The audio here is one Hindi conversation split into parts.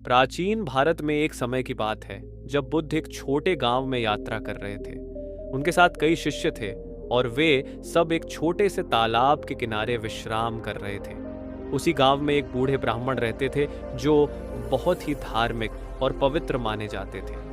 प्राचीन भारत में एक समय की बात है जब बुद्ध एक छोटे गांव में यात्रा कर रहे थे। उनके साथ कई शिष्य थे और वे सब एक छोटे से तालाब के किनारे विश्राम कर रहे थे। उसी गांव में एक बूढ़े ब्राह्मण रहते थे जो बहुत ही धार्मिक और पवित्र माने जाते थे।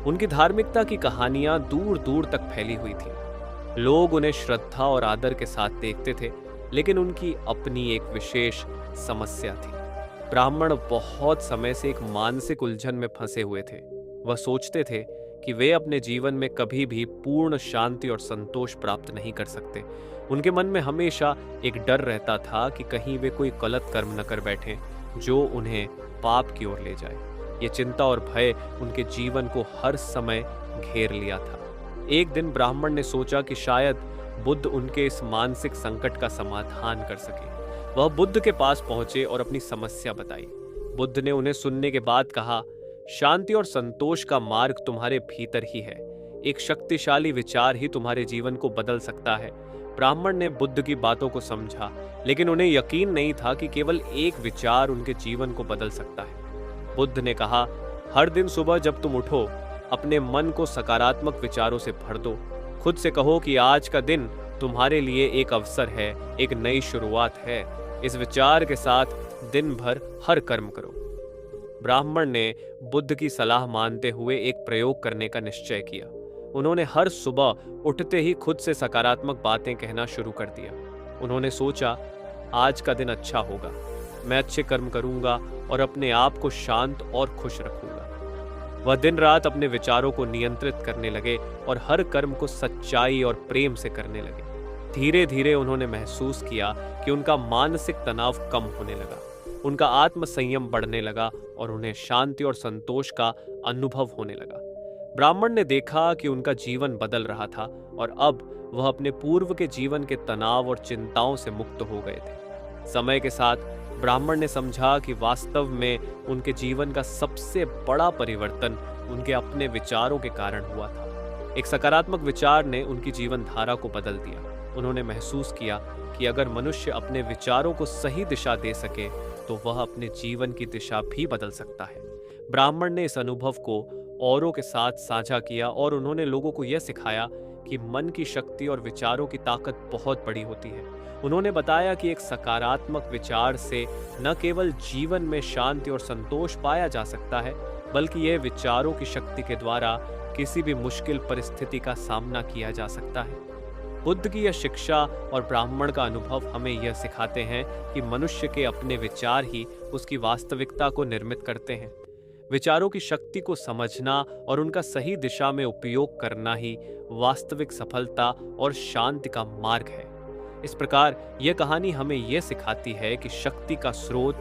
उनकी धार्मिकता की कहानियां दूर दूर तक फैली हुई थी। लोग उन्हें श्रद्धा और आदर के साथ देखते थे, लेकिन उनकी अपनी एक विशेष समस्या थी। ब्राह्मण बहुत समय से एक मानसिक उलझन में फंसे हुए थे। वह सोचते थे कि वे अपने जीवन में कभी भी पूर्ण शांति और संतोष प्राप्त नहीं कर सकते। उनके मन में हमेशा एक डर रहता था कि कहीं वे कोई गलत कर्म न कर बैठें जो उन्हें पाप की ओर ले जाए। ये चिंता और भय उनके जीवन को हर समय घेर लिया था। एक दिन ब्राह्मण ने सोचा कि शायद बुद्ध उनके इस मानसिक संकट का समाधान कर सके। वह बुद्ध के पास पहुंचे और अपनी समस्या बताई। बुद्ध ने उन्हें सुनने के बाद कहा, शांति और संतोष का मार्ग तुम्हारे भीतर ही है। एक शक्तिशाली विचार ही तुम्हारे जीवन को बदल सकता है। ब्राह्मण ने बुद्ध की बातों को समझा, लेकिन उन्हें यकीन नहीं था कि केवल एक विचार उनके जीवन को बदल सकता है। बुद्ध ने कहा, हर दिन सुबह जब तुम उठो, अपने मन को सकारात्मक विचारों से भर दो। खुद से कहो कि आज का दिन तुम्हारे लिए एक अवसर है, एक नई शुरुआत है। इस विचार के साथ दिन भर हर कर्म करो। ब्राह्मण ने बुद्ध की सलाह मानते हुए एक प्रयोग करने का निश्चय किया। उन्होंने हर सुबह उठते ही खुद से सकारात्मक बातें कहना शुरू कर दिया। उन्होंने सोचा, आज का दिन अच्छा होगा, मैं अच्छे कर्म करूंगा और अपने आप को शांत और खुश रखूंगा। वह दिन रात अपने विचारों को नियंत्रित करने लगे और हर कर्म को सच्चाई और प्रेम से करने लगे। धीरे धीरे उन्होंने महसूस किया कि उनका मानसिक तनाव कम होने लगा, उनका आत्म संयम बढ़ने लगा और उन्हें शांति और संतोष का अनुभव होने लगा। ब्राह्मण ने देखा कि उनका जीवन बदल रहा था और अब वह अपने पूर्व के जीवन के तनाव और चिंताओं से मुक्त हो गए थे। समय के साथ ब्राह्मण ने समझा कि वास्तव में उनके जीवन का सबसे बड़ा परिवर्तन उनके अपने विचारों के कारण हुआ था। एक सकारात्मक विचार ने उनकी जीवन धारा को बदल दिया। उन्होंने महसूस किया कि अगर मनुष्य अपने विचारों को सही दिशा दे सके तो वह अपने जीवन की दिशा भी बदल सकता है। ब्राह्मण ने इस अनुभव को औरों के साथ साझा किया और उन्होंने लोगों को यह सिखाया कि मन की शक्ति और विचारों की ताकत बहुत बड़ी होती है। उन्होंने बताया कि एक सकारात्मक विचार से न केवल जीवन में शांति और संतोष पाया जा सकता है, बल्कि यह विचारों की शक्ति के द्वारा किसी भी मुश्किल परिस्थिति का सामना किया जा सकता है। बुद्ध की यह शिक्षा और ब्राह्मण का अनुभव हमें यह सिखाते हैं कि मनुष्य के अपने विचार ही उसकी वास्तविकता को निर्मित करते हैं। विचारों की शक्ति को समझना और उनका सही दिशा में उपयोग करना ही वास्तविक सफलता और शांति का मार्ग है। इस प्रकार यह कहानी हमें यह सिखाती है कि शक्ति का स्रोत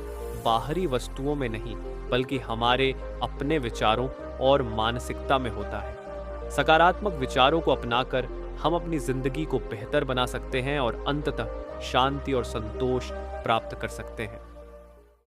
बाहरी वस्तुओं में नहीं, बल्कि हमारे अपने विचारों और मानसिकता में होता है। सकारात्मक विचारों को अपनाकर हम अपनी जिंदगी को बेहतर बना सकते हैं और अंततः शांति और संतोष प्राप्त कर सकते हैं।